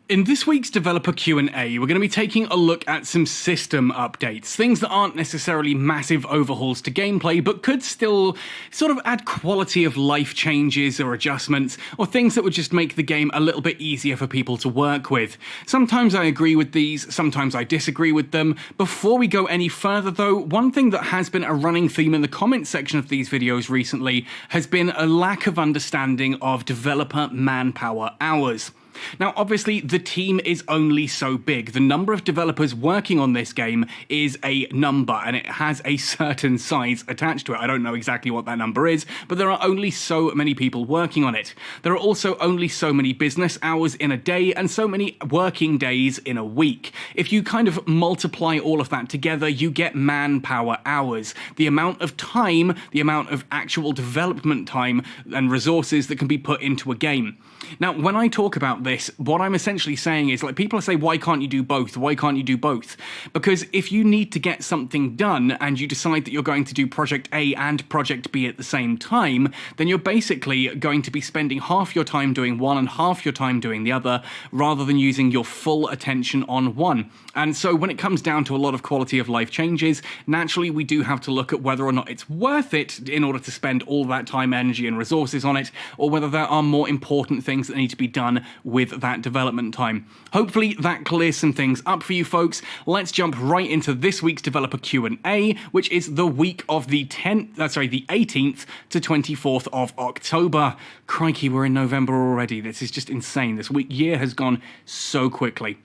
In this week's Developer Q&A, we're going to be taking a look at some system updates, things that aren't necessarily massive overhauls to gameplay, but could still sort of add quality of life changes or adjustments, or things that would just make the game a little bit easier for people to work with. Sometimes I agree with these, sometimes I disagree with them. Before we go any further though, one thing that has been a running theme in the comments section of these videos recently has been a lack of understanding of developer manpower hours. Now, obviously, the team is only so big. The number of developers working on this game is a number, and it has a certain size attached to it. I don't know exactly what that number is, but there are only so many people working on it. There are also only so many business hours in a day, and so many working days in a week. If you kind of multiply all of that together, you get manpower hours. The amount of time, the amount of actual development time and resources that can be put into a game. Now, when I talk about this, what I'm essentially saying is, like, people say, why can't you do both? Why can't you do both? Because if you need to get something done and you decide that you're going to do Project A and Project B at the same time, then you're basically going to be spending half your time doing one and half your time doing the other, rather than using your full attention on one. And so when it comes down to a lot of quality of life changes, naturally we do have to look at whether or not it's worth it in order to spend all that time, energy and resources on it, or whether there are more important things that need to be done with that development time. Hopefully that clears some things up for you folks. Let's jump right into this week's developer Q&A, which is the week of the 18th to 24th of October. Crikey, we're in November already. This is just insane. This year has gone so quickly.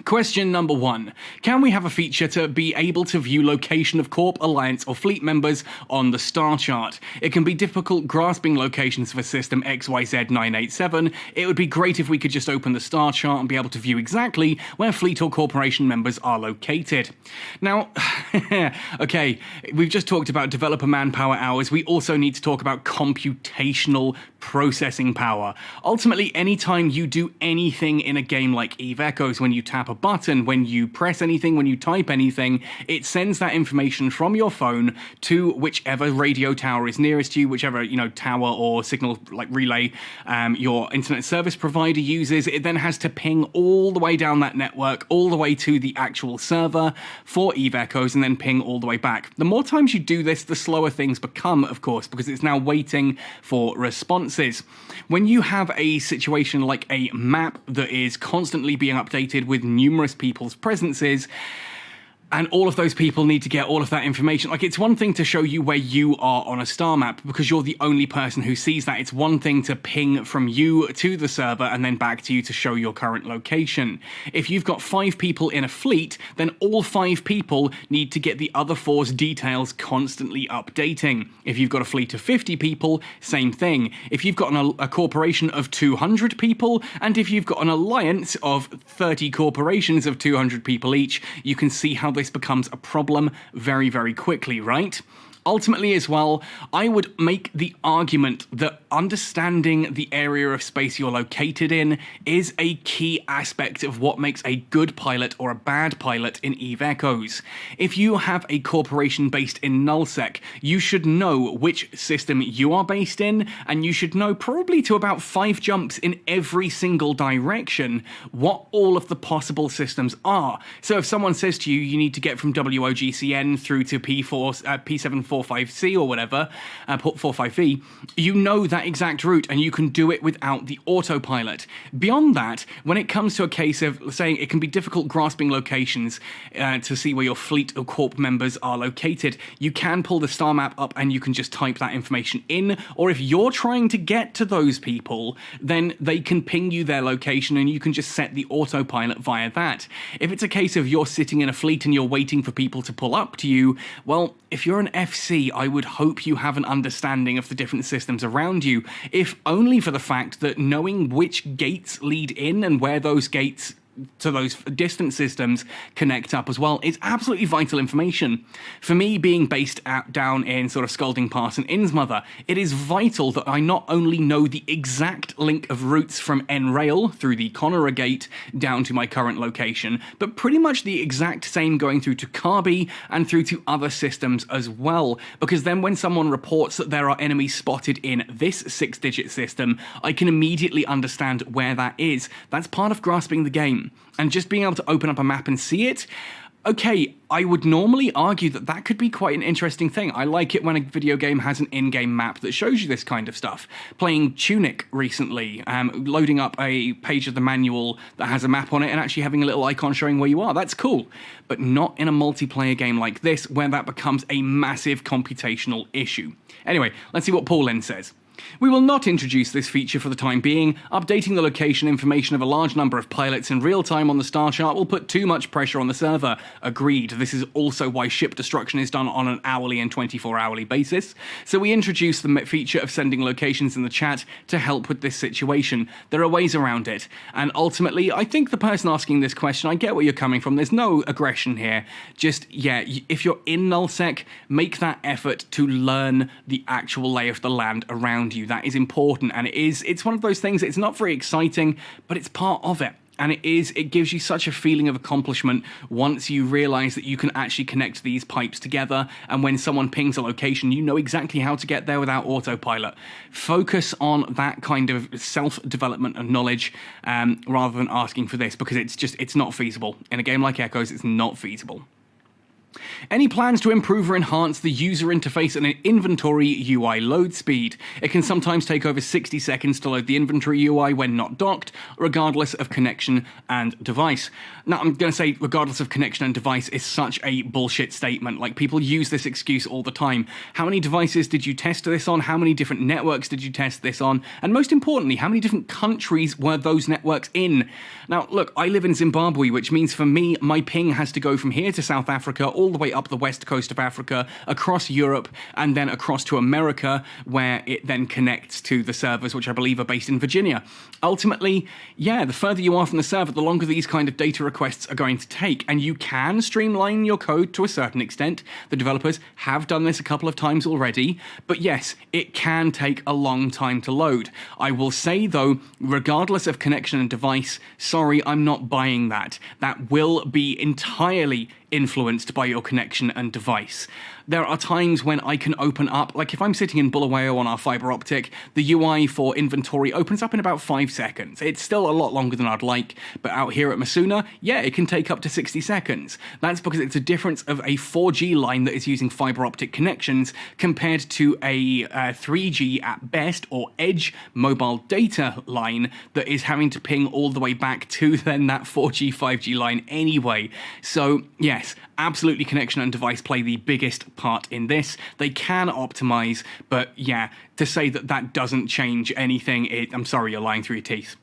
Question number 1. Can we have a feature to be able to view location of Corp, Alliance or Fleet members on the star chart? It can be difficult grasping locations for system XYZ987. It would be great if we could just open the star chart and be able to view exactly where Fleet or Corporation members are located. Now, okay, we've just talked about developer manpower hours. We also need to talk about computational processing power. Ultimately, anytime you do anything in a game like Eve Echoes, when you tap a button, when you press anything, when you type anything, it sends that information from your phone to whichever radio tower is nearest you, whichever, tower or signal like relay your internet service provider uses. It then has to ping all the way down that network, all the way to the actual server for Eve Echoes, and then ping all the way back. The more times you do this, the slower things become, of course, because it's now waiting for responses. When you have a situation like a map that is constantly being updated with numerous people's presences, and all of those people need to get all of that information. Like, it's one thing to show you where you are on a star map because you're the only person who sees that. It's one thing to ping from you to the server and then back to you to show your current location. If you've got 5 people in a fleet, then all 5 people need to get the other 4's details constantly updating. If you've got a fleet of 50 people, same thing. If you've got a corporation of 200 people, and if you've got an alliance of 30 corporations of 200 people each, you can see how this becomes a problem very, very quickly, right? Ultimately as well, I would make the argument that understanding the area of space you're located in is a key aspect of what makes a good pilot or a bad pilot in Eve Echoes. If you have a corporation based in nullsec, you should know which system you are based in, and you should know probably to about 5 jumps in every single direction what all of the possible systems are. So if someone says to you, you need to get from WOGCN through to P745C or whatever, 45V, you know that exact route and you can do it without the autopilot. Beyond that, when it comes to a case of saying it can be difficult grasping locations to see where your fleet or corp members are located, you can pull the star map up and you can just type that information in, or if you're trying to get to those people, then they can ping you their location and you can just set the autopilot via that. If it's a case of you're sitting in a fleet and you're waiting for people to pull up to you, well, if you're an FC, I would hope you have an understanding of the different systems around you, if only for the fact that knowing which gates lead in and where those gates to those distant systems connect up as well. It's absolutely vital information. For me, being based down in sort of Scalding Pass and Innsmother, it is vital that I not only know the exact link of routes from N-Rail through the Conora Gate down to my current location, but pretty much the exact same going through to Carby and through to other systems as well, because then when someone reports that there are enemies spotted in this 6-digit system, I can immediately understand where that is. That's part of grasping the game. And just being able to open up a map and see it, okay, I would normally argue that that could be quite an interesting thing. I like it when a video game has an in-game map that shows you this kind of stuff. Playing Tunic recently, loading up a page of the manual that has a map on it and actually having a little icon showing where you are, that's cool. But not in a multiplayer game like this, where that becomes a massive computational issue. Anyway, let's see what Paul Lynn says. We will not introduce this feature for the time being. Updating the location information of a large number of pilots in real time on the star chart will put too much pressure on the server. Agreed. This is also why ship destruction is done on an hourly and 24-hourly basis. So we introduced the feature of sending locations in the chat to help with this situation. There are ways around it. And ultimately, I think the person asking this question, I get where you're coming from. There's no aggression here. Just, yeah, if you're in nullsec, make that effort to learn the actual lay of the land around you. That is important, and it's one of those things. It's not very exciting, but it's part of it, and it gives you such a feeling of accomplishment once you realize that you can actually connect these pipes together, and when someone pings a location, you know exactly how to get there without autopilot. Focus on that kind of self-development and knowledge rather than asking for this, because it's not feasible. In a game like Echoes, it's not feasible. Any plans to improve or enhance the user interface and inventory UI load speed? It can sometimes take over 60 seconds to load the inventory UI when not docked, regardless of connection and device. Now, I'm going to say regardless of connection and device is such a bullshit statement. Like, people use this excuse all the time. How many devices did you test this on? How many different networks did you test this on? And most importantly, how many different countries were those networks in? Now, look, I live in Zimbabwe, which means for me, my ping has to go from here to South Africa, all the way up the west coast of Africa, across Europe, and then across to America, where it then connects to the servers, which I believe are based in Virginia. Ultimately, yeah, the further you are from the server, the longer these kind of data requests are going to take, and you can streamline your code to a certain extent. The developers have done this a couple of times already, but yes, it can take a long time to load. I will say, though, regardless of connection and device, sorry, I'm not buying that. That will be entirely influenced by your connection and device. There are times when I can open up, like if I'm sitting in Bulawayo on our fiber optic, the UI for inventory opens up in about 5 seconds. It's still a lot longer than I'd like, but out here at Masuna, yeah, it can take up to 60 seconds. That's because it's a difference of a 4G line that is using fiber optic connections compared to a 3G at best or edge mobile data line that is having to ping all the way back to then that 4G, 5G line anyway. So yes, absolutely connection and device play the biggest part in this. They can optimize, but yeah, to say that that doesn't change anything, I'm sorry, you're lying through your teeth.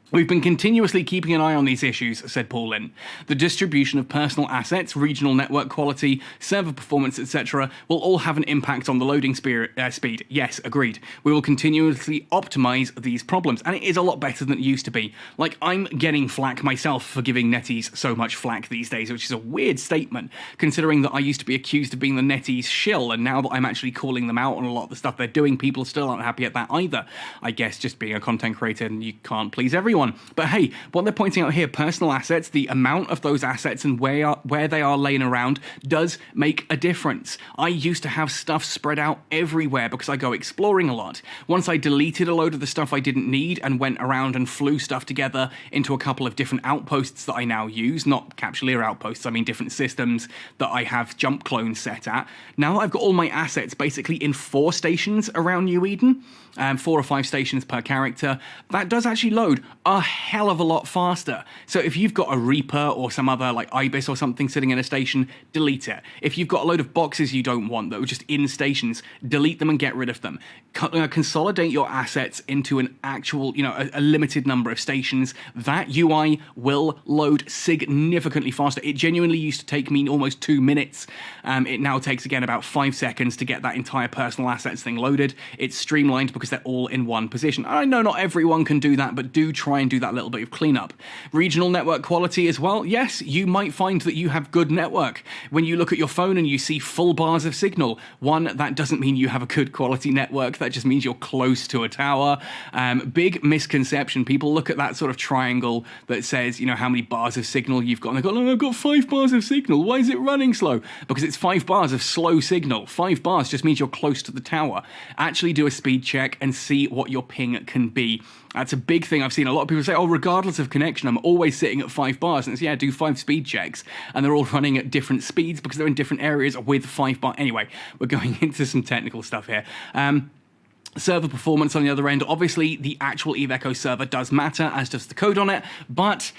We've been continuously keeping an eye on these issues, said Paul Lynn. The distribution of personal assets, regional network quality, server performance, etc. will all have an impact on the loading speed. Yes, agreed. We will continuously optimize these problems, and it is a lot better than it used to be. Like, I'm getting flack myself for giving netties so much flack these days, which is a weird statement, considering that I used to be accused of being the netties shill, and now that I'm actually calling them out on a lot of the stuff they're doing, people still aren't happy at that either. I guess just being a content creator, and you can't please everyone. But hey, what they're pointing out here, personal assets, the amount of those assets and where they are laying around does make a difference. I used to have stuff spread out everywhere because I go exploring a lot. Once I deleted a load of the stuff I didn't need and went around and flew stuff together into a couple of different outposts that I now use, not Capsuleer outposts, I mean different systems that I have jump clones set at. Now that I've got all my assets basically in 4 stations around New Eden, 4 or 5 stations per character, that does actually load a hell of a lot faster. So if you've got a Reaper or some other like Ibis or something sitting in a station, delete it. If you've got a load of boxes you don't want that are just in stations, delete them and get rid of them. Consolidate your assets into an actual, a limited number of stations. That UI will load significantly faster. It genuinely used to take me almost 2 minutes. It now takes, again, about 5 seconds to get that entire personal assets thing loaded. It's streamlined because they're all in one position. I know not everyone can do that, but do try try and do that little bit of cleanup. Regional network quality as well. Yes, you might find that you have good network. When you look at your phone and you see full bars of signal, one, that doesn't mean you have a good quality network. That just means you're close to a tower. Big misconception. People look at that sort of triangle that says, how many bars of signal you've got. And they go, oh, I've got 5 bars of signal. Why is it running slow? Because it's 5 bars of slow signal. 5 bars just means you're close to the tower. Actually do a speed check and see what your ping can be. That's a big thing. I've seen a lot of people say, oh, regardless of connection, I'm always sitting at 5 bars. And it's, yeah, do 5 speed checks. And they're all running at different speeds because they're in different areas with 5 bars. Anyway, we're going into some technical stuff here. Server performance on the other end. Obviously, the actual Eve Echo server does matter, as does the code on it. But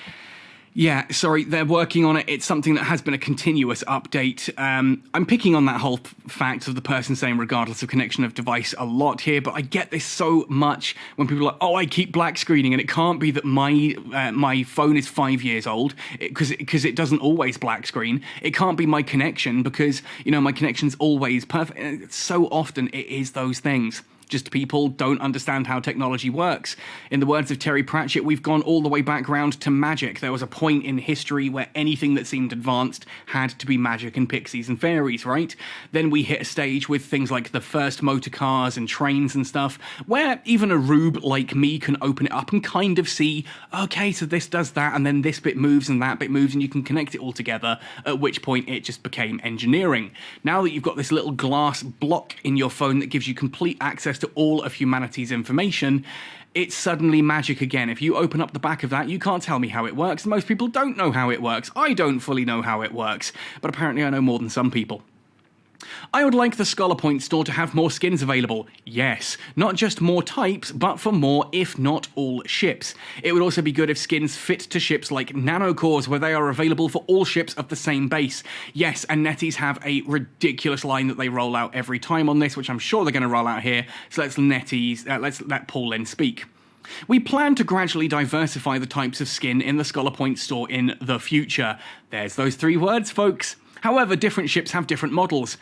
yeah, sorry, they're working on it. It's something that has been a continuous update. I'm picking on that whole fact of the person saying regardless of connection of device a lot here, but I get this so much when people are like, oh, I keep black screening, and it can't be that my phone is 5 years old, because it doesn't always black screen. It can't be my connection because, my connection's always perfect. So often it is those things. Just people don't understand how technology works. In the words of Terry Pratchett, we've gone all the way back round to magic. There was a point in history where anything that seemed advanced had to be magic and pixies and fairies, right? Then we hit a stage with things like the first motor cars and trains and stuff, where even a rube like me can open it up and kind of see, okay, so this does that, and then this bit moves and that bit moves, and you can connect it all together, at which point it just became engineering. Now that you've got this little glass block in your phone that gives you complete access to all of humanity's information, it's suddenly magic again. If you open up the back of that, you can't tell me how it works. Most people don't know how it works. I don't fully know how it works, but apparently I know more than some people. I would like the Scholar Point store to have more skins available. Yes, not just more types, but for more, if not all, ships. It would also be good if skins fit to ships like nanocores, where they are available for all ships of the same base. Yes, and NetEase have a ridiculous line that they roll out every time on this, which I'm sure they're going to roll out here, so let's let Paul Lynn speak. We plan to gradually diversify the types of skin in the Scholar Point store in the future. There's those 3 words, folks. However, different ships have different models.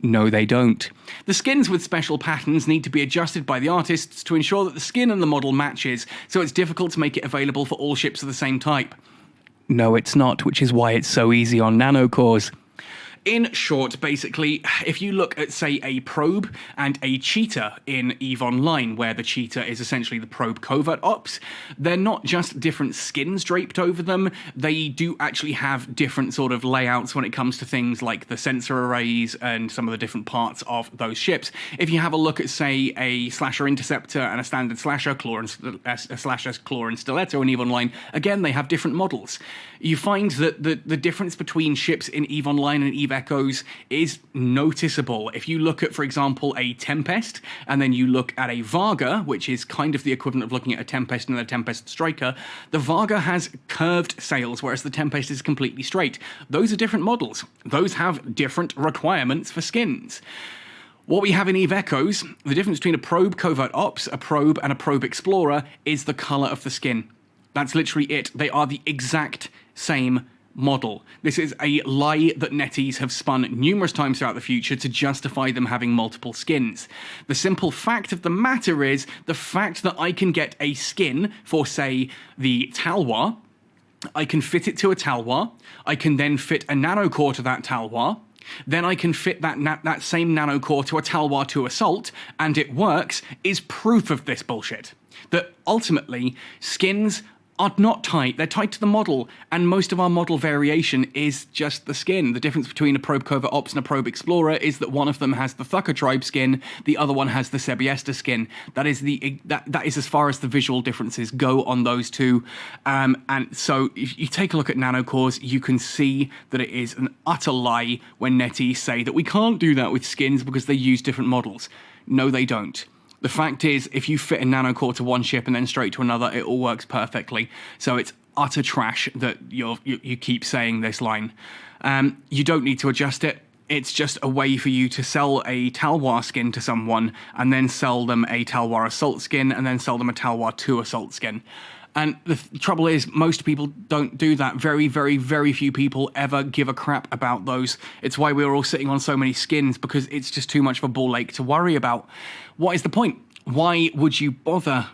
No, they don't. The skins with special patterns need to be adjusted by the artists to ensure that the skin and the model matches, so it's difficult to make it available for all ships of the same type. No, it's not, which is why it's so easy on nanocores. In short, basically, if you look at, say, a probe and a cheetah in EVE Online, where the cheetah is essentially the probe covert ops, they're not just different skins draped over them, they do actually have different sort of layouts when it comes to things like the sensor arrays and some of the different parts of those ships. If you have a look at, say, a Slasher Interceptor and a standard Slasher, a Slasher, Claw and Stiletto in EVE Online, again, they have different models. You find that the difference between ships in EVE Online and EVE Echoes is noticeable. If you look at, for example, a Tempest, and then you look at a Varga, which is kind of the equivalent of looking at a Tempest and a Tempest Striker, the Varga has curved sails, whereas the Tempest is completely straight. Those are different models. Those have different requirements for skins. What we have in EVE Echoes, the difference between a Probe Covert Ops, a Probe, and a Probe Explorer is the colour of the skin. That's literally it. They are the exact same model. This is a lie that NetEase have spun numerous times throughout the future to justify them having multiple skins. The simple fact of the matter is the fact that I can get a skin for, say, the Talwar, I can fit it to a Talwar, I can then fit a nanocore to that Talwar, then I can fit that same nanocore to a Talwar to Assault, and it works, is proof of this bullshit. That ultimately, skins are not tight, they're tight to the model, and most of our model variation is just the skin. The difference between a Probe Covert Ops and a Probe Explorer is that one of them has the Thucker Tribe skin, the other one has the Sebiesta skin. That is as far as the visual differences go on those two. And so if you take a look at nanocores, you can see that it is an utter lie when NetEase say that we can't do that with skins because they use different models. No, they don't. The fact is, if you fit a nanocore to one ship and then straight to another, it all works perfectly. So it's utter trash that you keep saying this line. You don't need to adjust it. It's just a way for you to sell a Talwar skin to someone and then sell them a Talwar Assault skin and then sell them a Talwar 2 Assault skin. And the trouble is, most people don't do that. Very, very, very few people ever give a crap about those. It's why we're all sitting on so many skins, because it's just too much of a ball ache to worry about. What is the point? Why would you bother?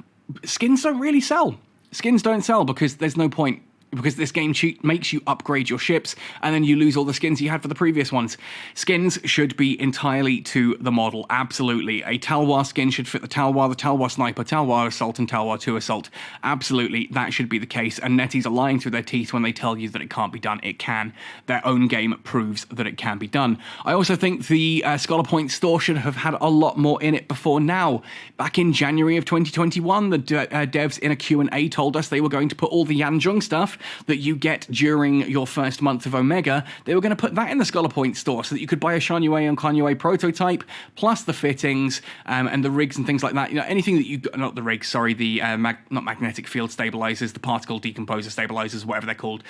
Skins don't really sell. Skins don't sell because there's no point. Because this game makes you upgrade your ships, and then you lose all the skins you had for the previous ones. Skins should be entirely to the model, absolutely. A Talwar skin should fit the Talwar Sniper, Talwar Assault, and Talwar 2 Assault. Absolutely, that should be the case, and Netties are lying through their teeth when they tell you that it can't be done. It can. Their own game proves that it can be done. I also think the Scholar Point store should have had a lot more in it before now. Back in January of 2021, the devs in a Q&A told us they were going to put all the Yanjung stuff that you get during your first month of Omega, they were going to put that in the Scholar Point store so that you could buy a Shan-Yue and Kan-Yue prototype, plus the fittings and the rigs and things like that. You know, anything that you got, not the rigs, sorry, the not magnetic field stabilizers, the particle decomposer stabilizers, whatever they're called.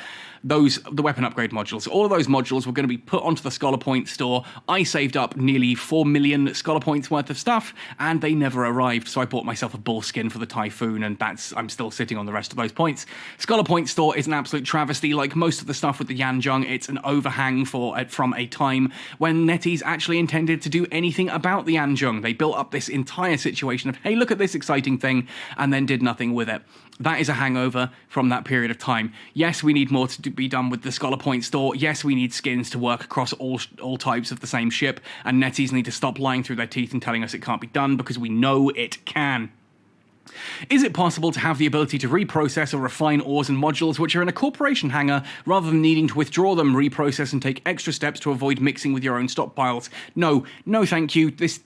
Those, the weapon upgrade modules. All of those modules were going to be put onto the Scholar Point store. I saved up nearly 4 million Scholar Points worth of stuff, and they never arrived. So I bought myself a bull skin for the Typhoon, and I'm still sitting on the rest of those points. Scholar Point store is an absolute travesty. Like most of the stuff with the Yanjung, it's an overhang from a time when Netties actually intended to do anything about the Yanjung. They built up this entire situation of, hey, look at this exciting thing, and then did nothing with it. That is a hangover from that period of time. Yes, we need more to be done with the Scholar Point store. Yes, we need skins to work across all types of the same ship, and Netties need to stop lying through their teeth and telling us it can't be done, because we know it can. Is it possible to have the ability to reprocess or refine ores and modules which are in a corporation hangar rather than needing to withdraw them, reprocess, and take extra steps to avoid mixing with your own stockpiles? No, thank you. This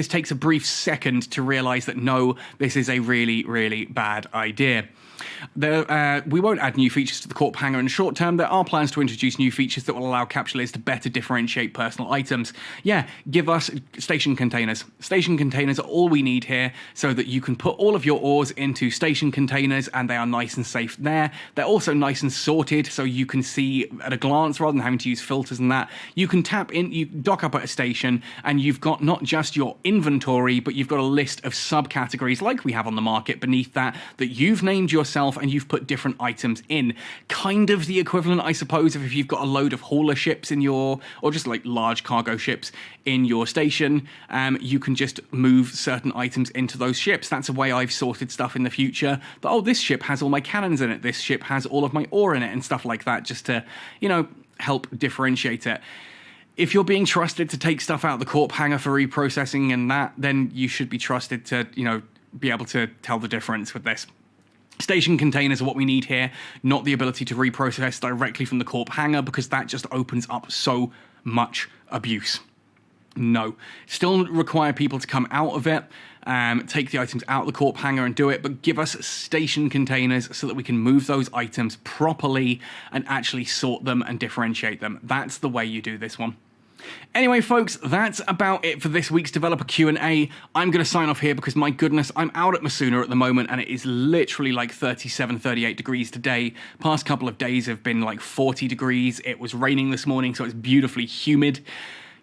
takes a brief second to realize that no, this is a really, really bad idea. We won't add new features to the Corp hangar in the short term. There are plans to introduce new features that will allow capsuleers to better differentiate personal items. Yeah, give us station containers. Station containers are all we need here so that you can put all of your ores into station containers and they are nice and safe there. They're also nice and sorted so you can see at a glance rather than having to use filters and that. You can tap in, you dock up at a station and you've got not just your inventory, but you've got a list of subcategories like we have on the market beneath that you've named yourself and you've put different items in. Kind of the equivalent, I suppose, of if you've got a load of hauler ships in your, or just like large cargo ships in your station, you can just move certain items into those ships. That's a way I've sorted stuff in the future. That, oh, this ship has all my cannons in it. This ship has all of my ore in it and stuff like that, just to, you know, help differentiate it. If you're being trusted to take stuff out of the Corp hangar for reprocessing and that, then you should be trusted to, you know, be able to tell the difference with this. Station containers are what we need here, not the ability to reprocess directly from the Corp hangar, because that just opens up so much abuse. No. Still require people to come out of it, take the items out of the Corp hangar and do it, but give us station containers so that we can move those items properly and actually sort them and differentiate them. That's the way you do this one. Anyway, folks, that's about it for this week's developer Q&A. I'm going to sign off here because, my goodness, I'm out at Masuna at the moment and it is literally like 37, 38 degrees today. Past couple of days have been like 40 degrees. It was raining this morning, so it's beautifully humid.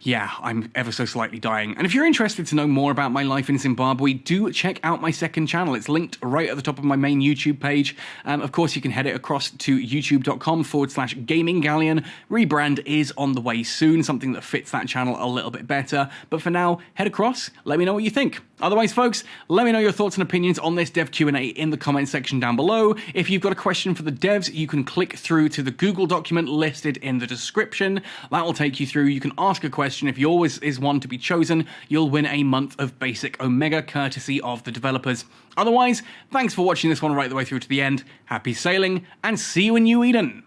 Yeah, I'm ever so slightly dying. And if you're interested to know more about my life in Zimbabwe, do check out my second channel. It's linked right at the top of my main YouTube page. Of course, you can head it across to youtube.com/GamingGalleon. Rebrand is on the way soon, something that fits that channel a little bit better. But for now, head across, let me know what you think. Otherwise, folks, let me know your thoughts and opinions on this dev Q&A in the comment section down below. If you've got a question for the devs, you can click through to the Google document listed in the description. That will take you through. You can ask a question. If yours is one to be chosen, you'll win a month of basic Omega courtesy of the developers. Otherwise, thanks for watching this one right the way through to the end. Happy sailing, and see you in New Eden.